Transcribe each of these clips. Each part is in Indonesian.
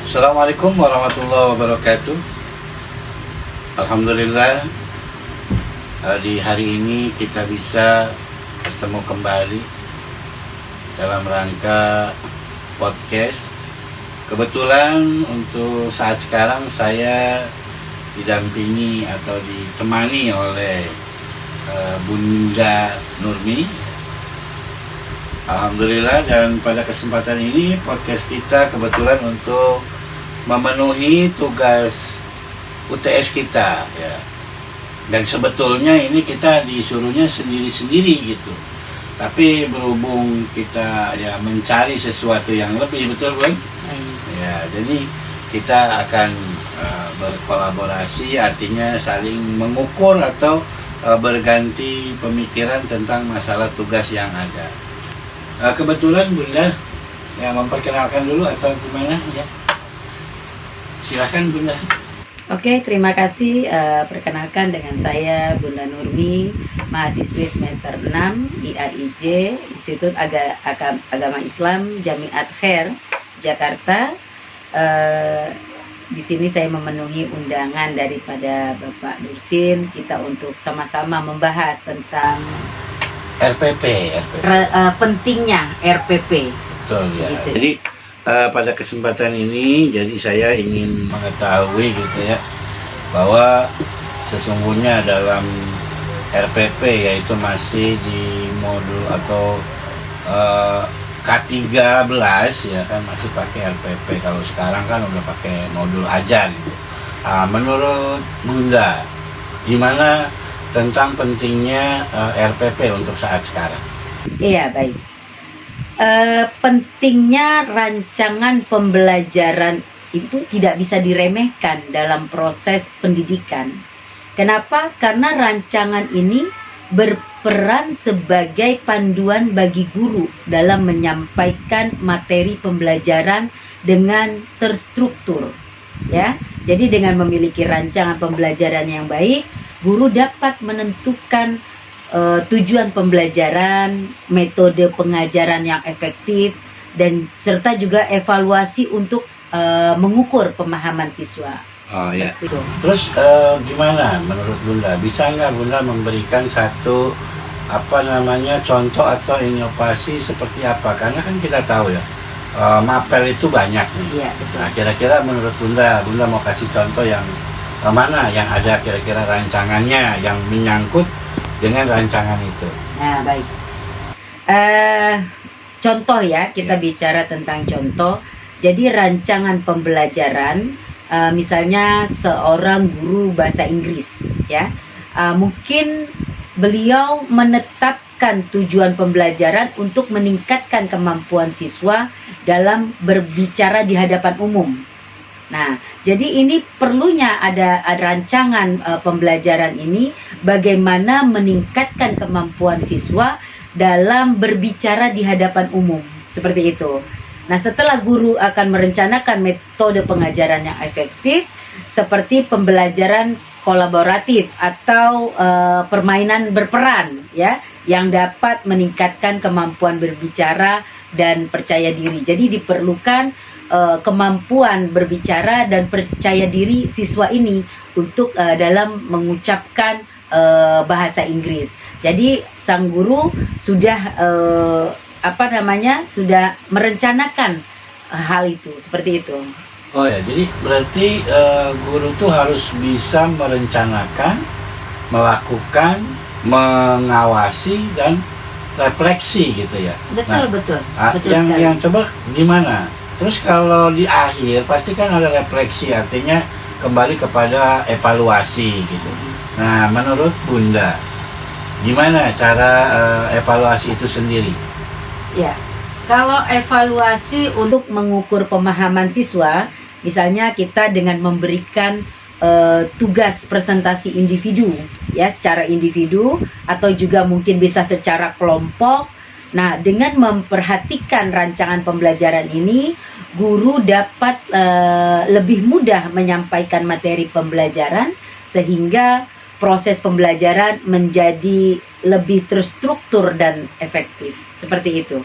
Assalamualaikum warahmatullahi wabarakatuh. Alhamdulillah, di hari ini kita bisa bertemu kembali dalam rangka podcast. Kebetulan untuk saat sekarang saya didampingi atau ditemani oleh Bunda Nurmi. Alhamdulillah, dan pada kesempatan ini podcast kita kebetulan untuk memenuhi tugas UTS kita ya. Dan sebetulnya ini kita disuruhnya sendiri-sendiri gitu. Tapi berhubung kita ya mencari sesuatu yang lebih, betul Bun? Ya, jadi kita akan berkolaborasi, artinya saling mengukur atau berganti pemikiran tentang masalah tugas yang ada. Kebetulan Bunda ya memperkenalkan dulu atau gimana ya? Silakan Bunda. Oke, terima kasih. Perkenalkan dengan saya Bunda Nurmi, mahasiswi semester 6 IAIJ, Institut Agama Islam Jamiat Khair, Jakarta. Di sini saya memenuhi undangan daripada Bapak Dursin kita untuk sama-sama membahas tentang RPP. pentingnya RPP. Betul ya. Gitu. Jadi pada kesempatan ini, jadi saya ingin mengetahui gitu ya, bahwa sesungguhnya dalam RPP yaitu masih di modul atau K13 ya kan, masih pakai RPP. Kalau sekarang kan udah pakai modul aja gitu. Menurut Bunda, gimana tentang pentingnya RPP untuk saat sekarang? Iya, baik. Pentingnya rancangan pembelajaran itu tidak bisa diremehkan dalam proses pendidikan. Kenapa? Karena rancangan ini berperan sebagai panduan bagi guru dalam menyampaikan materi pembelajaran dengan terstruktur. Ya, jadi dengan memiliki rancangan pembelajaran yang baik, guru dapat menentukan tujuan pembelajaran, metode pengajaran yang efektif, dan serta juga evaluasi untuk mengukur pemahaman siswa. Oh ya. Itu. Terus gimana menurut Bunda? Bisa nggak Bunda memberikan satu contoh atau inovasi seperti apa? Karena kan kita tahu ya, mapel itu banyak nih. Iya, betul. Nah, kira-kira menurut Bunda mau kasih contoh yang mana yang ada kira-kira rancangannya yang menyangkut dengan rancangan itu? Nah, baik. Contoh ya, kita bicara tentang contoh. Jadi rancangan pembelajaran, misalnya seorang guru bahasa Inggris, ya, mungkin beliau menetapkan tujuan pembelajaran untuk meningkatkan kemampuan siswa dalam berbicara di hadapan umum. Nah, jadi ini perlunya ada rancangan pembelajaran ini bagaimana meningkatkan kemampuan siswa dalam berbicara di hadapan umum, seperti itu. Nah, setelah guru akan merencanakan metode pengajaran yang efektif seperti pembelajaran kolaboratif atau permainan berperan ya, yang dapat meningkatkan kemampuan berbicara dan percaya diri. Jadi diperlukan kemampuan berbicara dan percaya diri siswa ini untuk dalam mengucapkan bahasa Inggris. Jadi sang guru sudah sudah merencanakan hal itu, seperti itu. Oh ya, jadi berarti guru tuh harus bisa merencanakan, melakukan, mengawasi dan refleksi gitu ya. Betul, betul sekali. Yang coba gimana? Terus kalau di akhir pasti kan ada refleksi, artinya kembali kepada evaluasi gitu. Nah, menurut Bunda, gimana cara evaluasi itu sendiri? Ya, kalau evaluasi untuk mengukur pemahaman siswa, misalnya kita dengan memberikan tugas presentasi individu, ya, secara individu atau juga mungkin bisa secara kelompok. Nah, dengan memperhatikan rancangan pembelajaran ini, guru dapat lebih mudah menyampaikan materi pembelajaran sehingga proses pembelajaran menjadi lebih terstruktur dan efektif. Seperti itu.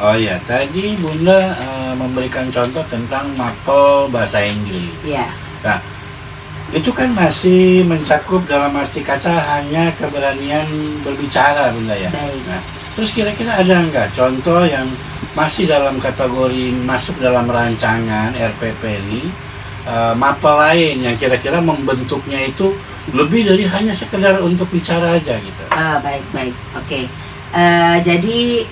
Oh ya, tadi Bunda memberikan contoh tentang mapel bahasa Inggris. Iya. Nah, itu kan masih mencakup dalam arti kata hanya keberanian berbicara, Bunda ya. Baik. Nah, terus kira-kira ada nggak contoh yang masih dalam kategori masuk dalam rancangan RPP ini, mapel lain yang kira-kira membentuknya itu lebih dari hanya sekedar untuk bicara aja gitu? Baik, oke. Jadi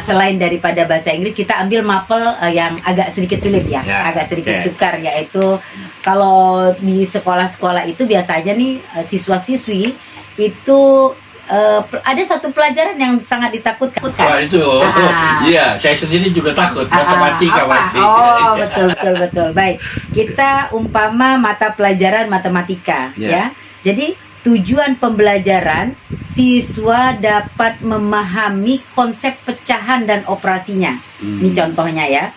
selain daripada bahasa Inggris, kita ambil mapel yang agak sedikit sulit ya, agak sedikit sukar, yaitu kalau di sekolah-sekolah itu biasanya nih siswa-siswi itu ada satu pelajaran yang sangat ditakutkan. Wah itu, iya saya sendiri juga takut, matematika pasti. Oh betul. Baik, kita umpama mata pelajaran matematika ya. Jadi tujuan pembelajaran siswa dapat memahami konsep pecahan dan operasinya. Ini contohnya ya,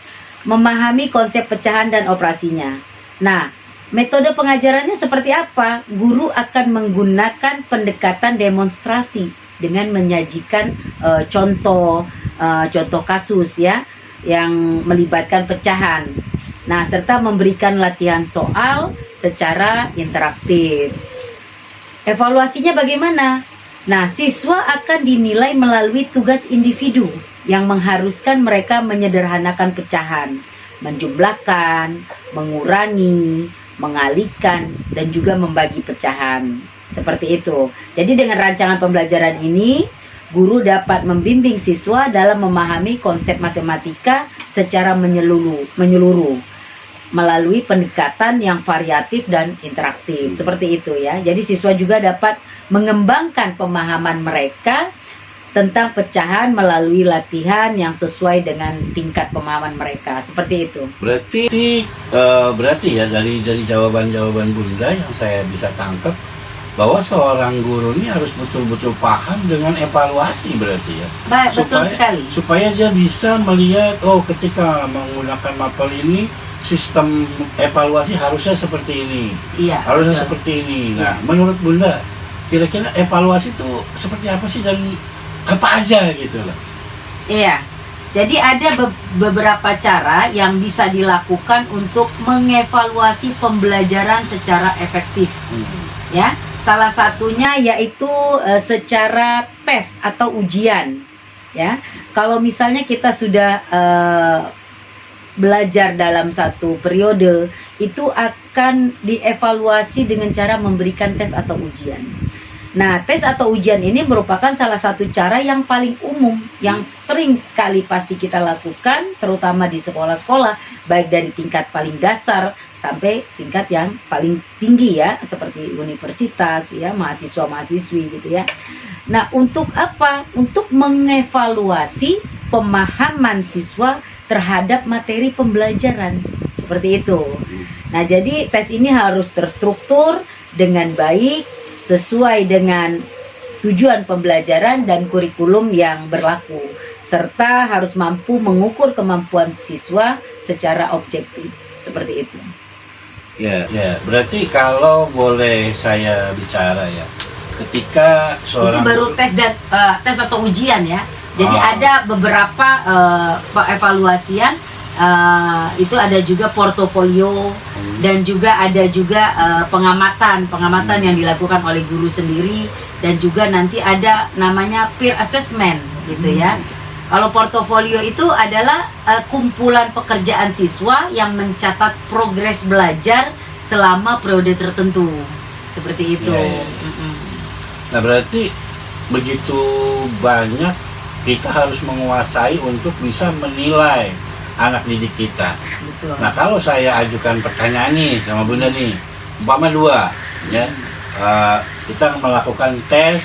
memahami konsep pecahan dan operasinya. Nah, metode pengajarannya seperti apa? Guru akan menggunakan pendekatan demonstrasi dengan menyajikan contoh kasus ya yang melibatkan pecahan. Nah, serta memberikan latihan soal secara interaktif. Evaluasinya bagaimana? Nah, siswa akan dinilai melalui tugas individu yang mengharuskan mereka menyederhanakan pecahan, menjumlahkan, mengurangi, mengalihkan, dan juga membagi pecahan. Seperti itu. Jadi dengan rancangan pembelajaran ini, guru dapat membimbing siswa dalam memahami konsep matematika secara menyeluruh melalui pendekatan yang variatif dan interaktif. Seperti itu ya. Jadi siswa juga dapat mengembangkan pemahaman mereka tentang pecahan melalui latihan yang sesuai dengan tingkat pemahaman mereka. Seperti itu. Berarti ya dari jawaban-jawaban Bunda yang saya bisa tangkap bahwa seorang guru ini harus betul-betul paham dengan evaluasi berarti ya. Betul sekali. Supaya dia bisa melihat, oh ketika menggunakan mapel ini sistem evaluasi harusnya seperti ini. Iya. Harusnya betul. seperti ini. Nah, menurut Bunda, kira-kira evaluasi itu seperti apa sih dan apa aja gitu loh? Iya. Jadi ada beberapa cara yang bisa dilakukan untuk mengevaluasi pembelajaran secara efektif. Ya. Salah satunya yaitu secara tes atau ujian. Ya. Kalau misalnya kita sudah belajar dalam satu periode, itu akan dievaluasi dengan cara memberikan tes atau ujian. Nah, tes atau ujian ini merupakan salah satu cara yang paling umum, yang sering kali pasti kita lakukan, terutama di sekolah-sekolah, baik dari tingkat paling dasar sampai tingkat yang paling tinggi ya, seperti universitas ya, mahasiswa-mahasiswi gitu ya. Nah, untuk apa? Untuk mengevaluasi pemahaman siswa terhadap materi pembelajaran. Seperti itu. Nah, jadi tes ini harus terstruktur dengan baik, sesuai dengan tujuan pembelajaran dan kurikulum yang berlaku, serta harus mampu mengukur kemampuan siswa secara objektif. Seperti itu. Ya, berarti kalau boleh saya bicara ya, ketika seorang itu baru tes dan tes atau ujian ya. Jadi ada beberapa evaluasian, itu ada juga portofolio dan juga ada juga pengamatan yang dilakukan oleh guru sendiri, dan juga nanti ada namanya peer assessment gitu ya. Kalau portofolio itu adalah kumpulan pekerjaan siswa yang mencatat progres belajar selama periode tertentu. Seperti itu. Nah, berarti begitu banyak kita harus menguasai untuk bisa menilai anak didik kita. Betul. Nah, kalau saya ajukan pertanyaan nih sama Bunda nih, umpama dua ya, kita melakukan tes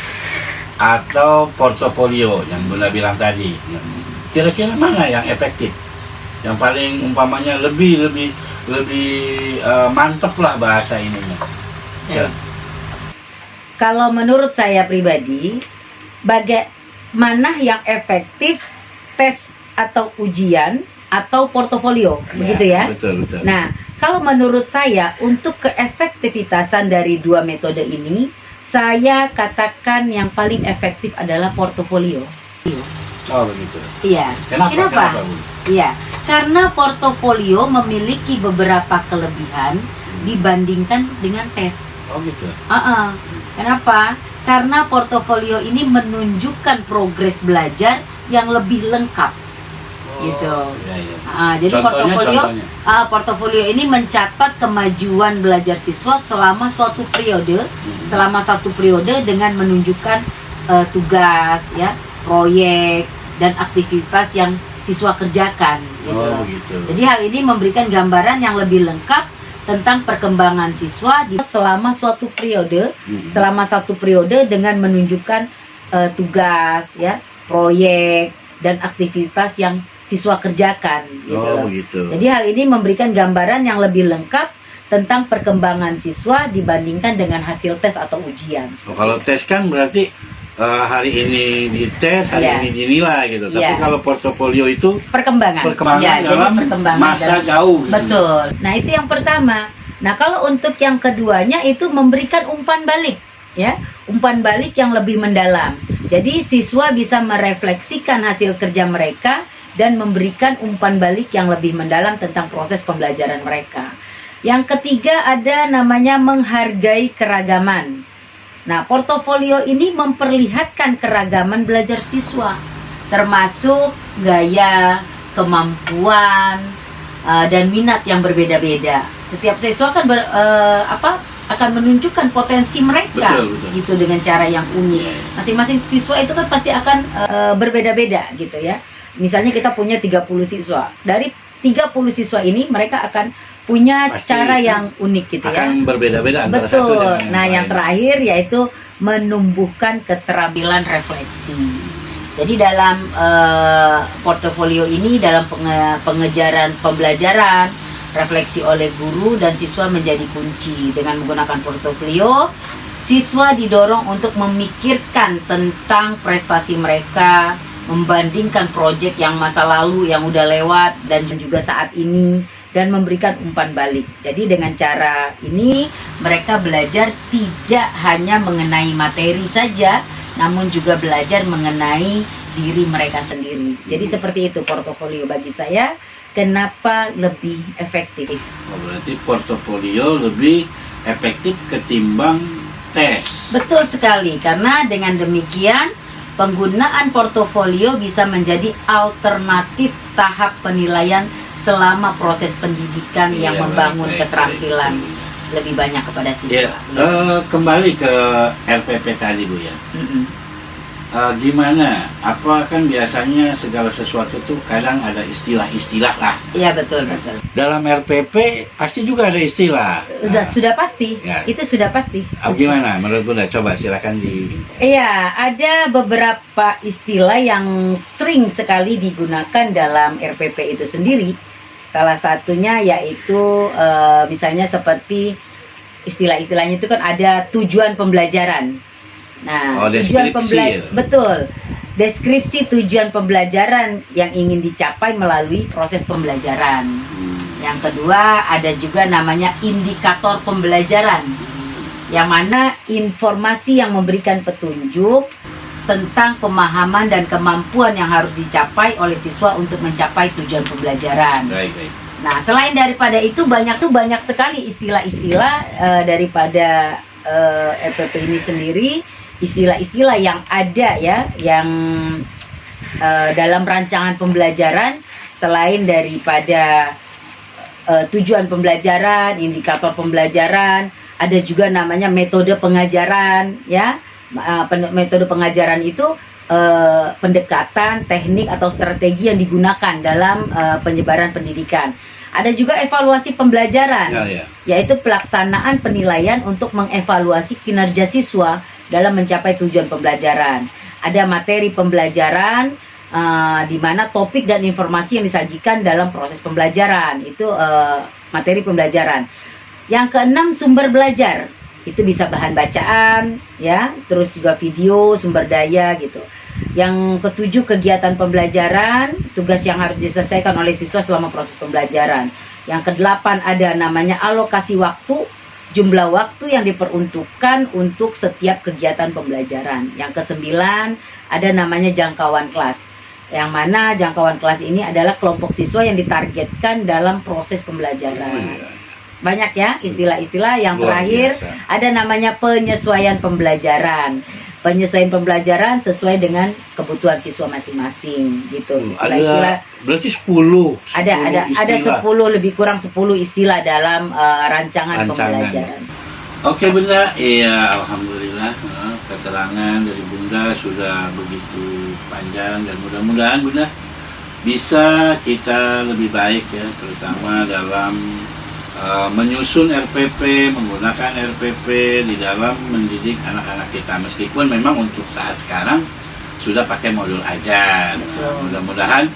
atau portofolio yang Bunda bilang tadi, kira-kira mana yang efektif, yang paling umpamanya lebih mantep lah bahasa ininya? Kalau menurut saya pribadi, mana yang efektif, tes atau ujian atau portofolio, begitu ya? Betul. Nah, kalau menurut saya untuk keefektivitasan dari dua metode ini, saya katakan yang paling efektif adalah portofolio. Oh begitu. Iya. Kenapa? Iya, Karena portofolio memiliki beberapa kelebihan dibandingkan dengan tes. Oh gitu. Kenapa? Karena portofolio ini menunjukkan progres belajar yang lebih lengkap. Gitu. Iya. Jadi portofolio ini mencatat kemajuan belajar siswa selama suatu periode, selama satu periode dengan menunjukkan tugas, ya, proyek dan aktivitas yang siswa kerjakan. Gitu. Begitu. Jadi hal ini memberikan gambaran yang lebih lengkap tentang perkembangan siswa selama suatu periode, selama satu periode dengan menunjukkan tugas, ya, proyek dan aktivitas yang siswa kerjakan. Gitu. Begitu. Jadi hal ini memberikan gambaran yang lebih lengkap tentang perkembangan siswa dibandingkan dengan hasil tes atau ujian. Kalau tes kan berarti hari ini dites, hari ini dinilai gitu. Tapi kalau portofolio itu perkembangan dalam masa jauh. Gitu. Betul. Nah, itu yang pertama. Nah, kalau untuk yang keduanya itu memberikan umpan balik, ya, umpan balik yang lebih mendalam. Jadi siswa bisa merefleksikan hasil kerja mereka dan memberikan umpan balik yang lebih mendalam tentang proses pembelajaran mereka. Yang ketiga ada namanya menghargai keragaman. Nah, portofolio ini memperlihatkan keragaman belajar siswa, termasuk gaya, kemampuan, dan minat yang berbeda-beda. Setiap siswa kan akan menunjukkan potensi mereka, betul. gitu, dengan cara yang unik. Masing-masing siswa itu kan pasti akan berbeda-beda, gitu ya. Misalnya kita punya 30 siswa. Dari 30 siswa ini mereka akan punya cara yang unik, gitu, ya. Akan berbeda-beda antara satu dengan yang lain. Yang terakhir yaitu menumbuhkan keterampilan refleksi. Jadi dalam portofolio ini, dalam pengejaran pembelajaran, refleksi oleh guru dan siswa menjadi kunci. Dengan menggunakan portofolio, siswa didorong untuk memikirkan tentang prestasi mereka, membandingkan proyek yang masa lalu yang udah lewat dan juga saat ini, dan memberikan umpan balik. Jadi dengan cara ini mereka belajar tidak hanya mengenai materi saja, namun juga belajar mengenai diri mereka sendiri. Jadi seperti itu portofolio bagi saya. Kenapa lebih efektif? Berarti portofolio lebih efektif ketimbang tes. Betul sekali, karena dengan demikian penggunaan portofolio bisa menjadi alternatif tahap penilaian selama proses pendidikan yang membangun keterampilan lebih banyak kepada siswa. Kembali ke RPP tadi, Bu, ya. Gimana? Apa kan biasanya segala sesuatu tuh kadang ada istilah-istilah lah. Iya, betul. Dalam RPP pasti juga ada istilah. Sudah pasti. Ya. Itu sudah pasti. Gimana menurut Bunda? Coba silakan di. Iya, ada beberapa istilah yang sering sekali digunakan dalam RPP itu sendiri. Salah satunya yaitu misalnya seperti istilah-istilahnya itu kan ada tujuan pembelajaran. Nah, tujuan betul. Deskripsi tujuan pembelajaran yang ingin dicapai melalui proses pembelajaran. Yang kedua ada juga namanya indikator pembelajaran. Yang mana informasi yang memberikan petunjuk tentang pemahaman dan kemampuan yang harus dicapai oleh siswa untuk mencapai tujuan pembelajaran. Baik. Nah, selain daripada itu banyak sekali istilah-istilah daripada RPP ini sendiri, istilah-istilah yang ada, ya, yang dalam rancangan pembelajaran. Selain daripada tujuan pembelajaran, indikator pembelajaran, ada juga namanya metode pengajaran, ya. Metode pengajaran itu pendekatan, teknik atau strategi yang digunakan dalam penyebaran pendidikan. Ada juga evaluasi pembelajaran, yaitu pelaksanaan penilaian untuk mengevaluasi kinerja siswa dalam mencapai tujuan pembelajaran. Ada materi pembelajaran, di mana topik dan informasi yang disajikan dalam proses pembelajaran, itu materi pembelajaran. Yang keenam, sumber belajar. Itu bisa bahan bacaan, ya, terus juga video, sumber daya, gitu. Yang ketujuh, kegiatan pembelajaran, tugas yang harus diselesaikan oleh siswa selama proses pembelajaran. Yang kedelapan ada namanya alokasi waktu, jumlah waktu yang diperuntukkan untuk setiap kegiatan pembelajaran. Yang kesembilan ada namanya jangkauan kelas. yang mana jangkauan kelas ini adalah kelompok siswa yang ditargetkan dalam proses Oh, pembelajaran. iya. Banyak ya istilah-istilah. Yang Luar terakhir biasa. ada namanya penyesuaian pembelajaran. Penyesuaian pembelajaran sesuai dengan kebutuhan siswa masing-masing gitu. Istilah-istilah Berarti 10. ada istilah. 10 lebih kurang 10 istilah dalam rancangan pembelajaran. Oke Bunda, iya alhamdulillah keterangan dari Bunda sudah begitu panjang dan mudah-mudahan Bunda bisa kita lebih baik ya, terutama dalam menyusun RPP, menggunakan RPP di dalam mendidik anak-anak kita, meskipun memang untuk saat sekarang sudah pakai modul ajar. Betul. Mudah-mudahan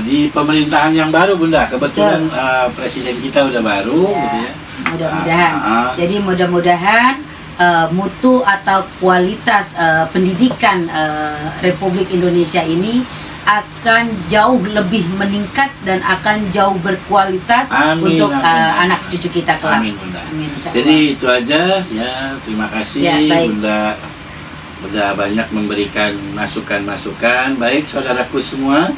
di pemerintahan yang baru Bunda, kebetulan presiden kita udah baru Ya. gitu ya. Mudah-mudahan. Jadi mudah-mudahan mutu atau kualitas pendidikan Republik Indonesia ini akan jauh lebih meningkat dan akan jauh berkualitas Amin, untuk amin. anak cucu kita kelak. Amin Bunda. Amin, insya Allah. Jadi itu aja ya, terima kasih Ya, baik. Bunda udah banyak memberikan masukan-masukan. Baik saudaraku semua,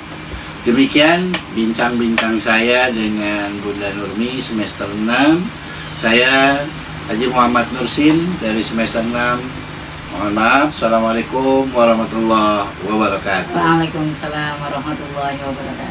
demikian bincang-bincang saya dengan Bunda Nurmi semester 6. Saya Haji Muhammad Nursin dari semester 6. Mohon maaf. Assalamualaikum warahmatullahi wabarakatuh. Waalaikumsalam warahmatullahi wabarakatuh.